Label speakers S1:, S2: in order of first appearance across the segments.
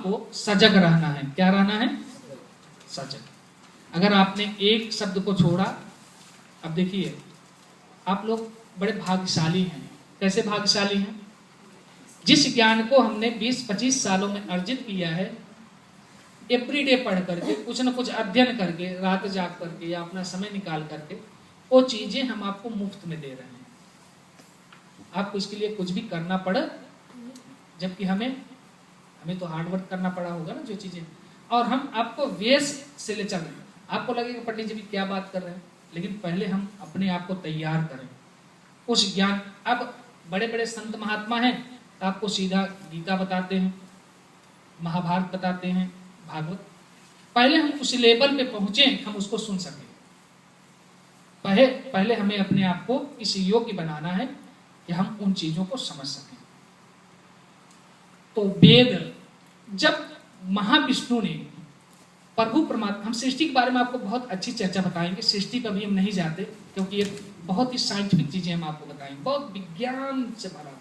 S1: आपको सजग रहना है। क्या रहना है? सजग। अगर आपने एक शब्द को छोड़ा, अब देखिए आप लोग बड़े भाग्यशाली हैं। कैसे भाग्यशाली हैं? जिस ज्ञान को हमने 20-25 सालों में अर्जित किया है, एवरीडे पढ़ करके, कुछ न कुछ अध्ययन करके, रात जाग करके या अपना समय निकाल करके, वो चीजें हम आपको मुफ्त में दे रहे हैं। आपको इसके लिए कुछ भी करना पड़े, जबकि हमें तो हार्डवर्क करना पड़ा होगा ना जो चीजें, और हम आपको वेश से ले चल रहे हैं। आपको लगेगा पंडित जी भी क्या बात कर रहे हैं, लेकिन पहले हम अपने आप को तैयार करें उस ज्ञान। अब बड़े बड़े संत महात्मा हैं तो आपको सीधा गीता बताते हैं, महाभारत बताते हैं, भागवत। पहले हम उस लेवल पे पहुंचे, हम उसको सुन सके। पहले हमें अपने आप को इस योग्य बनाना है कि हम उन चीजों को समझ सकें। तो वेद, जब महाविष्णु ने प्रभु परमात्मा, हम सृष्टि के बारे में आपको बहुत अच्छी चर्चा बताएंगे, सृष्टि पर भी हम नहीं जाते क्योंकि ये बहुत ही साइंटिफिक चीजें हम आपको बताएंगे, बहुत विज्ञान से भरा हुआ।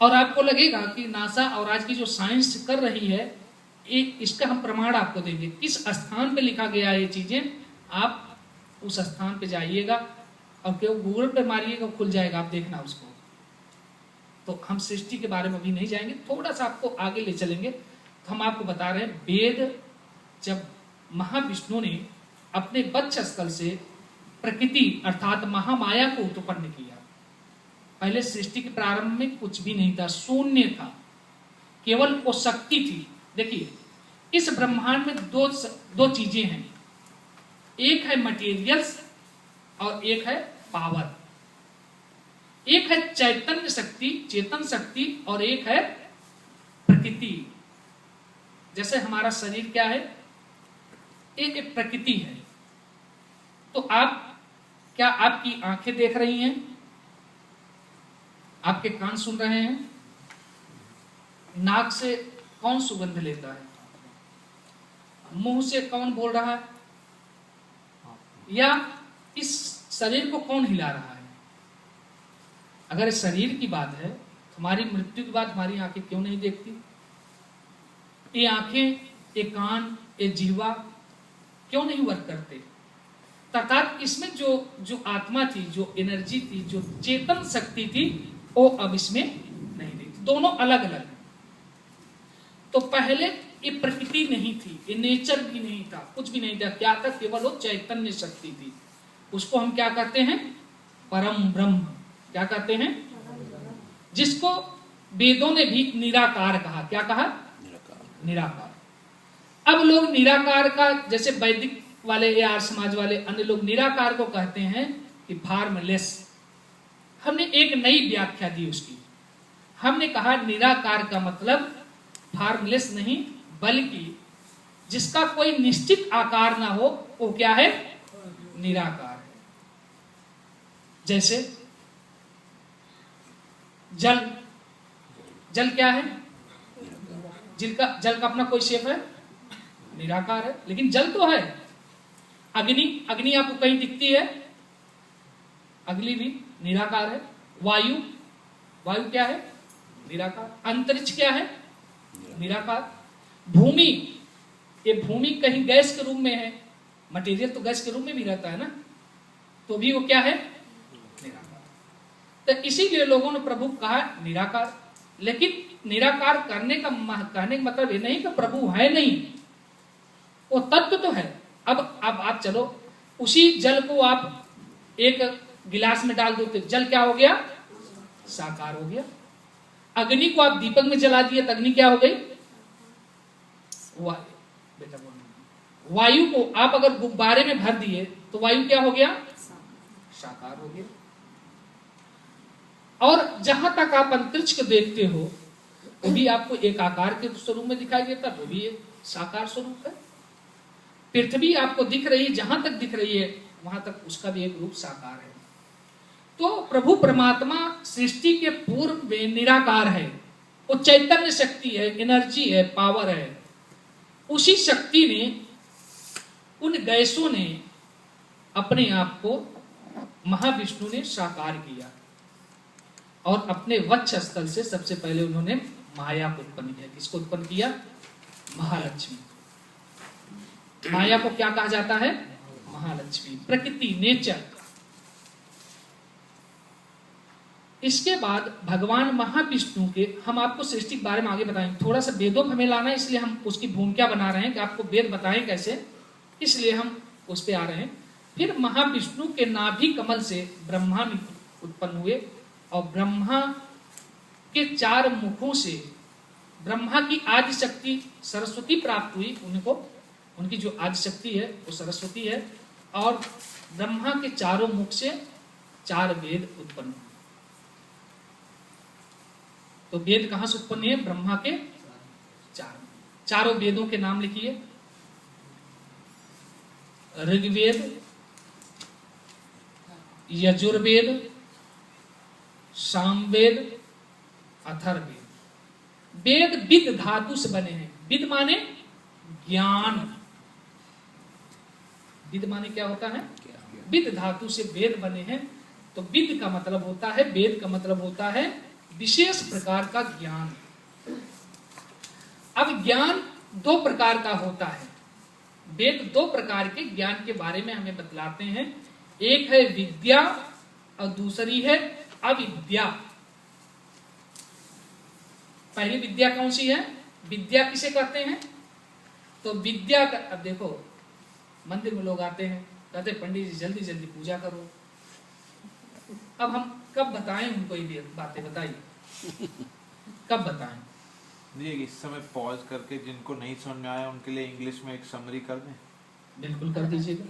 S1: और आपको लगेगा कि नासा और आज की जो साइंस कर रही है, एक इसका हम प्रमाण आपको देंगे। किस स्थान पे लिखा गया ये चीजें, आप उस स्थान पे जाइएगा और केवल गूगल पे मारिएगा, खुल जाएगा, आप देखना उसको। तो हम सृष्टि के बारे में भी नहीं जाएंगे, थोड़ा सा आपको आगे ले चलेंगे। तो हम आपको बता रहे हैं, वेद, जब महाविष्णु ने अपने वक्षस्थल से प्रकृति अर्थात महामाया को उत्पन्न किया। पहले सृष्टि के प्रारंभ में कुछ भी नहीं था, शून्य था, केवल वो शक्ति थी। देखिए इस ब्रह्मांड में दो चीजें हैं, एक है मटेरियल्स और एक है पावर। एक है चैतन्य शक्ति, चेतन शक्ति, और एक है प्रकृति। जैसे हमारा शरीर क्या है, एक प्रकृति है। तो क्या आपकी आंखें देख रही हैं, आपके कान सुन रहे हैं, नाक से कौन सुगंध लेता है, मुंह से कौन बोल रहा है, या इस शरीर को कौन हिला रहा है? अगर इस शरीर की बात है, हमारी मृत्यु के बाद हमारी आंखें क्यों नहीं देखती? ये आंखें, ये कान, ये जीवा क्यों नहीं वर्क करते? अर्थात इसमें जो आत्मा थी, जो एनर्जी थी, जो चेतन शक्ति थी, वो अब इसमें नहीं दिखती। दोनों अलग अलग। तो पहले ये प्रकृति नहीं थी, ये नेचर भी नहीं था, कुछ भी नहीं था। क्या था? केवल वो चैतन्य शक्ति थी। उसको हम क्या कहते हैं? परम ब्रह्म। क्या कहते हैं? जिसको वेदों ने भी निराकार कहा। क्या कहा? निराकार। अब लोग निराकार का, जैसे वैदिक वाले या आर्य समाज वाले अन्य लोग निराकार को कहते हैं कि फॉर्मलेस। हमने एक नई व्याख्या दी उसकी। हमने कहा निराकार का मतलब फॉर्मलेस नहीं, बल्कि जिसका कोई निश्चित आकार ना हो, वो क्या है? निराकार है। जैसे जल क्या है? जल का अपना कोई शेप है? निराकार है, लेकिन जल तो है। अग्नि आपको कहीं दिखती है? अग्नि भी निराकार है। वायु क्या है? निराकार। अंतरिक्ष क्या है? निराकार। भूमि, ये भूमि कहीं गैस के रूप में है, मटेरियल तो गैस के रूप में भी रहता है ना, तो भी वो क्या है? निराकार। तो इसीलिए लोगों ने प्रभु कहा निराकार। लेकिन निराकार कहने का मतलब ये नहीं कि प्रभु है नहीं, वो तत्व तो है। अब आप चलो, उसी जल को आप एक गिलास में डाल दो तो जल क्या हो गया? साकार हो गया। अग्नि को आप दीपक में जला दिए तो अग्नि क्या हो गई? वायु को आप अगर गुब्बारे में भर दिए तो वायु क्या हो गया? साकार हो गया। और जहां तक आप अंतरिक्ष को देखते हो, वो भी आपको एक आकार के स्वरूप में दिखाई देता, वो भी एक साकार स्वरूप है। पृथ्वी आपको दिख रही है, जहां तक दिख रही है वहां तक उसका भी एक रूप साकार है। तो प्रभु परमात्मा सृष्टि के पूर्व में निराकार है, वो चैतन्य शक्ति है, एनर्जी है, पावर है। उसी शक्ति ने, उन गैसों ने अपने आप को महाविष्णु ने साकार किया और अपने वक्ष स्थल से सबसे पहले उन्होंने माया को उत्पन्न किया। किसको उत्पन्न किया? महालक्ष्मी। माया को क्या कहा जाता है? महालक्ष्मी, प्रकृति, नेचर। इसके बाद भगवान महाविष्णु के, हम आपको सृष्टि के बारे में आगे बताएंगे, थोड़ा सा वेदों हमें लाना है, इसलिए हम उसकी भूमिका बना रहे हैं कि आपको वेद बताएं कैसे, इसलिए हम उस पे आ रहे हैं। फिर महाविष्णु के नाभि कमल से ब्रह्मा उत्पन्न हुए और ब्रह्मा के 4 मुखों से ब्रह्मा की आदि शक्ति सरस्वती प्राप्त हुई। उनको, उनकी जो आदि शक्ति है वो सरस्वती है। और ब्रह्मा के 4 मुख से 4 वेद उत्पन्न हुए। तो वेद कहां से उत्पन्न है? ब्रह्मा के 4 वेदों के नाम लिखिए। ऋग्वेद, यजुर्वेद, सामवेद, अथर्ववेद। वेद विद धातु से बने हैं। विद माने ज्ञान। विद माने क्या होता है? विद धातु से वेद बने हैं। तो विद का मतलब होता है, वेद का मतलब होता है विशेष प्रकार का ज्ञान। अब ज्ञान 2 प्रकार का होता है। वेद 2 प्रकार के ज्ञान के बारे में हमें बतलाते हैं। एक है विद्या और दूसरी है अविद्या। पहली विद्या कौन सी है? विद्या किसे कहते हैं? तो विद्या का, अब देखो मंदिर में लोग आते हैं, कहते पंडित जी जल्दी जल्दी पूजा करो। अब हम कब बताएं उनको ये बातें? बताइए कब बताएं?
S2: इस समय पॉज करके जिनको नहीं समझ में आया उनके लिए इंग्लिश में एक समरी कर दें।
S1: बिल्कुल कर दीजिएगा।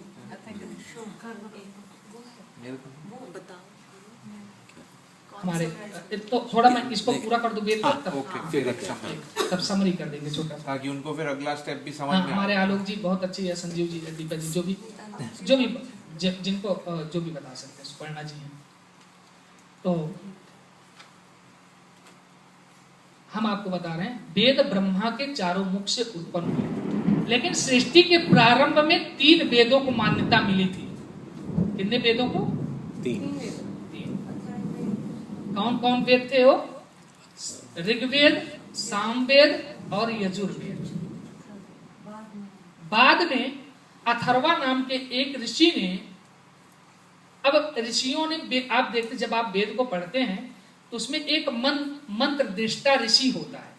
S1: हमारे तो थोड़ा मैं इसको पूरा कर दूंगी तब समरी कर देंगे छोटा सा,
S2: ताकि उनको फिर अगला स्टेप भी समझ में आए।
S1: हमारे आलोक जी बहुत अच्छी है, संजीव जी, दीपा जी, जो भी जिनको जो भी बता सकते हैं, सुपर्णा जी हैं। तो हम आपको बता रहे हैं वेद ब्रह्मा के 4 मुख से उत्पन्न हुए। लेकिन सृष्टि के प्रारंभ में 3 वेदों को मान्यता मिली थी। कितने वेदों को? 3। कौन कौन वेद थे वो? ऋग्वेद, सामवेद और यजुर्वेद। बाद में अथर्वा नाम के एक ऋषि ने, अब ऋषियों ने, आप देखते जब आप वेद को पढ़ते हैं तो उसमें एक मंत्र दृष्टा ऋषि होता है।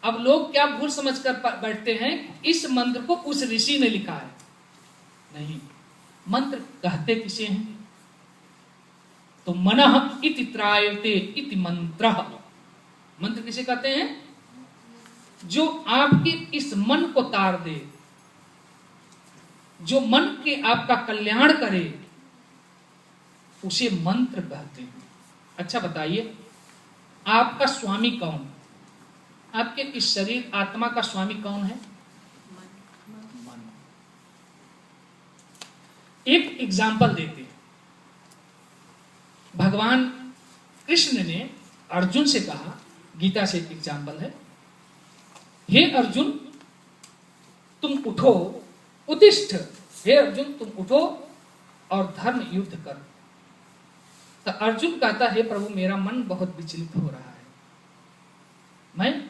S1: अब लोग क्या भूल समझकर बैठते हैं इस मंत्र को उस ऋषि ने लिखा है। नहीं, मंत्र कहते किसे हैं? तो मनः इति त्रायते इति मंत्रः। मंत्र किसे कहते हैं? जो आपके इस मन को तार दे, जो मन के आपका कल्याण करे, उसे मंत्र कहते हैं। अच्छा बताइए, आपका स्वामी कौन? आपके इस शरीर आत्मा का स्वामी कौन है? मन। एक एग्जाम्पल देते हैं। भगवान कृष्ण ने अर्जुन से कहा, गीता से एक एग्जाम्पल है, हे अर्जुन तुम उठो, उत्तिष्ठ, हे अर्जुन तुम उठो और धर्म युद्ध कर। तो अर्जुन कहता है प्रभु मेरा मन बहुत विचलित हो रहा है, मैं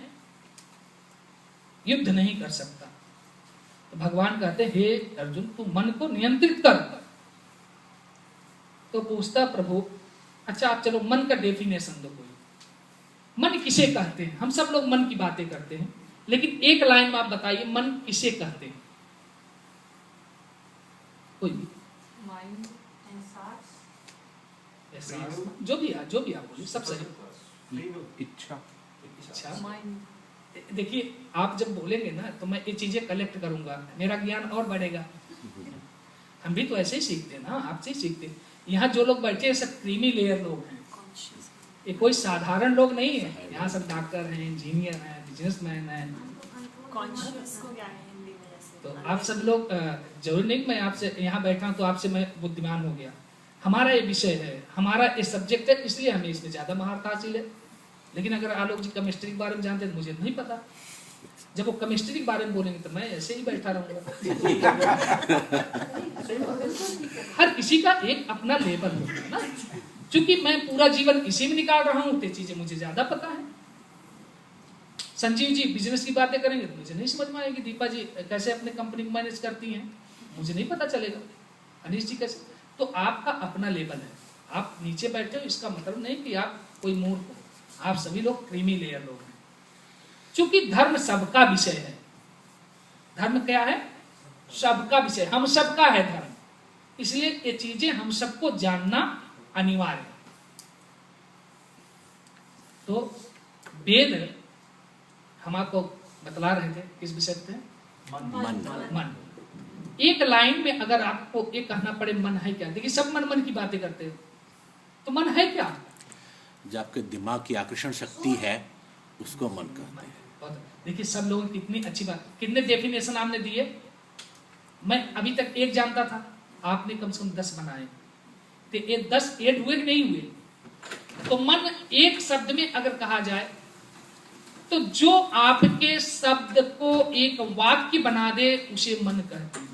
S1: युद्ध नहीं कर सकता। तो भगवान कहते हे अर्जुन तू मन को नियंत्रित कर। तो पूछता प्रभु अच्छा आप चलो मन का डेफिनेशन दो कोई, मन किसे कहते हैं? हम सब लोग मन की बातें करते हैं, लेकिन एक लाइन में आप बताइए मन किसे कहते हैं? कोई भी जो भी आप बोलिए, सब सही।
S2: इच्छा।
S1: देखिए आप जब बोलेंगे ना तो मैं ये चीजें कलेक्ट करूंगा, मेरा ज्ञान और बढ़ेगा। हम भी तो ऐसे ही सीखते हैं ना, आपसे ही सीखते हैं। यहाँ जो लोग बैठे हैं सब क्रीमी लेयर लोग हैं, ये कोई साधारण लोग नहीं है। यहाँ सब डॉक्टर हैं, इंजीनियर हैं, बिजनेसमैन हैं। तो आप सब लोग जरूरी नहीं मैं आपसे यहाँ बैठा हूँ तो आपसे मैं बुद्धिमान हो गया। हमारा ये विषय है, हमारा ये सब्जेक्ट है, इसलिए हमें इसमें ज्यादा महारत हासिल है। लेकिन अगर आलोक जी केमिस्ट्री के बारे में जानते हैं तो मुझे नहीं पता। जब वो केमिस्ट्री के बारे में बोलेंगे तो मैं ऐसे ही बैठा रहूंगा। हर किसी का एक अपना लेवल होता है ना, क्योंकि मैं पूरा जीवन इसी में निकाल रहा हूँ तो चीजें मुझे ज्यादा पता है। संजीव जी बिजनेस की बातें करेंगे तो मुझे नहीं समझ में आएगी। दीपा जी कैसे अपने कंपनी को मैनेज करती हैं, मुझे नहीं पता चलेगा। अनीश जी कैसे, तो आपका अपना लेवल है। आप नीचे बैठे हो इसका मतलब नहीं कि आप कोई मूर्ख हो, आप सभी लोग क्रीमी लेयर लोग हैं। क्योंकि धर्म सबका विषय है। धर्म क्या है? सबका विषय, हम सबका है धर्म। इसलिए ये चीजें हम सबको जानना अनिवार्य है। तो वेद हम आपको बतला रहे थे किस विषय पे? मन। एक लाइन में अगर आपको ये कहना पड़े मन है क्या, देखिए सब मन की बातें करते हैं, तो मन है क्या?
S3: जो आपके दिमाग की आकर्षण शक्ति है उसको मन कहते हैं।
S1: देखिए सब लोगों की कितनी अच्छी बात, कितने डेफिनेशन आपने दिए। मैं अभी तक एक जानता था, आपने कम से कम 10 बनाए। तो ये 10 ऐड हुए कि नहीं हुए? तो मन एक शब्द में अगर कहा जाए तो जो आपके शब्द को एक वाक्य बना दे उसे मन कहते हैं।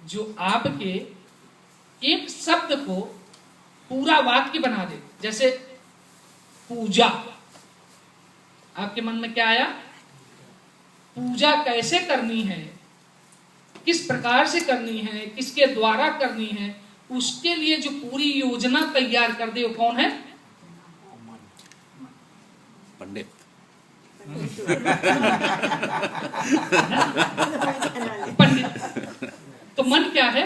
S1: जो आपके एक शब्द को पूरा वाक्य बना दे, जैसे पूजा, आपके मन में क्या आया? पूजा कैसे करनी है, किस प्रकार से करनी है, किसके द्वारा करनी है, उसके लिए जो पूरी योजना तैयार कर दे वो कौन है?
S3: पंडित।
S1: पंडित। तो मन क्या है?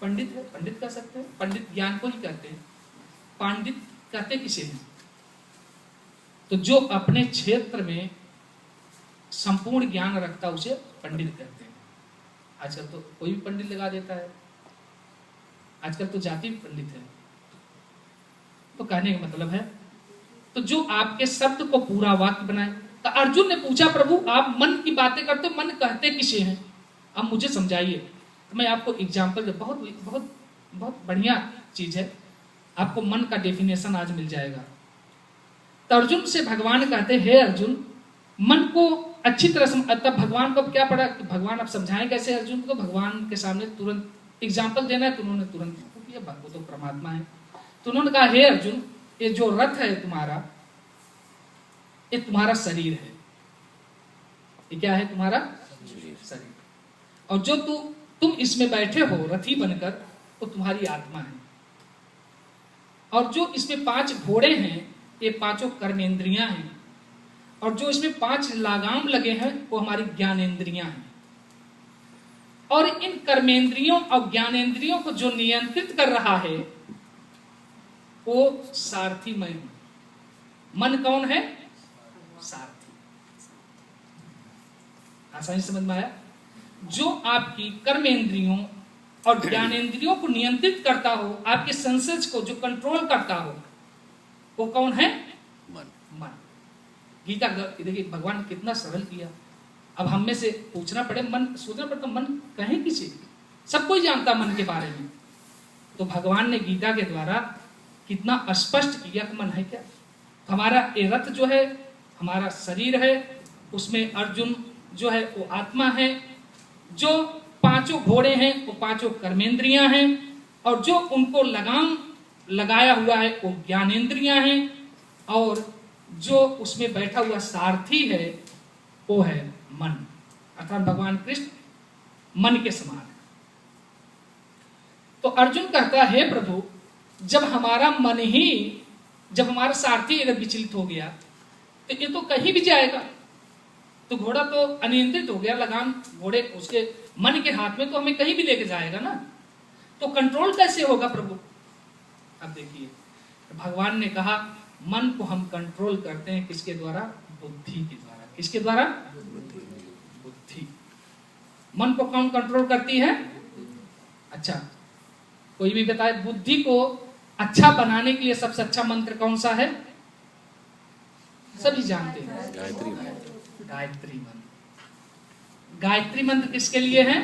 S1: पंडित है, पंडित कह सकते हैं। पंडित ज्ञान को ही कहते हैं। पंडित कहते किसे हैं? तो जो अपने क्षेत्र में संपूर्ण ज्ञान रखता उसे पंडित कहते हैं। आजकल तो कोई भी पंडित लगा देता है, आजकल तो जाति भी पंडित है। तो कहने का मतलब है तो जो आपके शब्द को पूरा वाक्य बनाए। तो अर्जुन ने पूछा प्रभु आप मन की बातें करते हो, मन कहते किसे हैं? अब मुझे समझाइए। तो मैं आपको एग्जाम्पल दे, बहुत बहुत बहुत बढ़िया चीज है, आपको मन का डेफिनेशन आज मिल जाएगा। तो अर्जुन से भगवान कहते हे अर्जुन, मन को अच्छी तरह से, तब भगवान को क्या पड़ा कि भगवान आप समझाएं कैसे अर्जुन को? भगवान के सामने तुरंत एग्जाम्पल देना है तो उन्होंने तुरंत किया, वो तो परमात्मा है। तो उन्होंने कहा हे अर्जुन, ये जो रथ है तुम्हारा, ये तुम्हारा शरीर है। ये क्या है? तुम्हारा शरीर। और जो तुम इसमें बैठे हो रथी बनकर, वो तुम्हारी आत्मा है। और जो इसमें 5 घोड़े हैं, ये 5 कर्मेंद्रियां हैं। और जो इसमें 5 लगाम लगे हैं वो हमारी ज्ञानेंद्रियां हैं। और इन कर्मेंद्रियों और ज्ञानेंद्रियों को जो नियंत्रित कर रहा है वो सारथी मैं हूं। मन कौन है? सारथी। आसानी समझ में आया? जो आपकी कर्मेंद्रियों और ज्ञानेंद्रियों को नियंत्रित करता हो, आपके सेंसेस को जो कंट्रोल करता हो, वो कौन है? मन। गीता देखिए भगवान कितना सरल किया। अब हम में से पूछना पड़े, मन सोचना पड़ता मन कहे किसे? सब कोई जानता मन के बारे में। तो भगवान ने गीता के द्वारा कितना स्पष्ट किया कि मन है क्या। हमारा ये रथ जो है हमारा शरीर है, उसमें अर्जुन जो है वो आत्मा है, जो 5 घोड़े हैं वो 5 कर्मेंद्रियां हैं, और जो उनको लगाम लगाया हुआ है वो ज्ञानेंद्रियां हैं, और जो उसमें बैठा हुआ सारथी है वो है मन। अर्थात भगवान कृष्ण मन के समान है। तो अर्जुन कहता है प्रभु जब हमारा मन ही, जब हमारा सारथी अगर विचलित हो गया तो ये तो कहीं भी जाएगा। तो घोड़ा तो अनियंत्रित हो गया, लगाम घोड़े उसके मन के हाथ में, तो हमें कहीं भी लेके जाएगा ना। तो कंट्रोल कैसे होगा प्रभु? अब देखिए भगवान ने कहा मन को हम कंट्रोल करते हैं किसके द्वारा? बुद्धि के द्वारा। किसके द्वारा? बुद्धि। मन को कौन कंट्रोल करती है? अच्छा कोई भी बताए बुद्धि को अच्छा बनाने के लिए सबसे अच्छा मंत्र कौन सा है? सभी जानते हैं,
S3: गायत्री मंत्र।
S1: गायत्री मंत्र। गायत्री मंत्र किसके लिए है?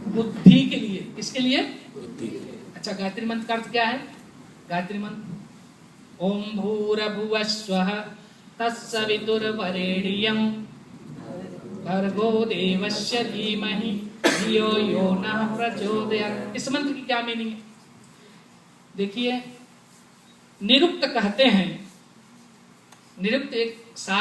S1: बुद्धि के लिए। किसके लिए?
S3: बुद्धि।
S1: अच्छा गायत्री मंत्र का अर्थ क्या है? गायत्री मंत्र ओम भूर्भुवः स्वः तत्सवितुर्वरेण्यं भर्गो देवस्य धीमहि धियो यो नः प्रचोदयात्। इस मंत्र की क्या मीनिंग है? देखिए निरुक्त कहते हैं निरुक्त एक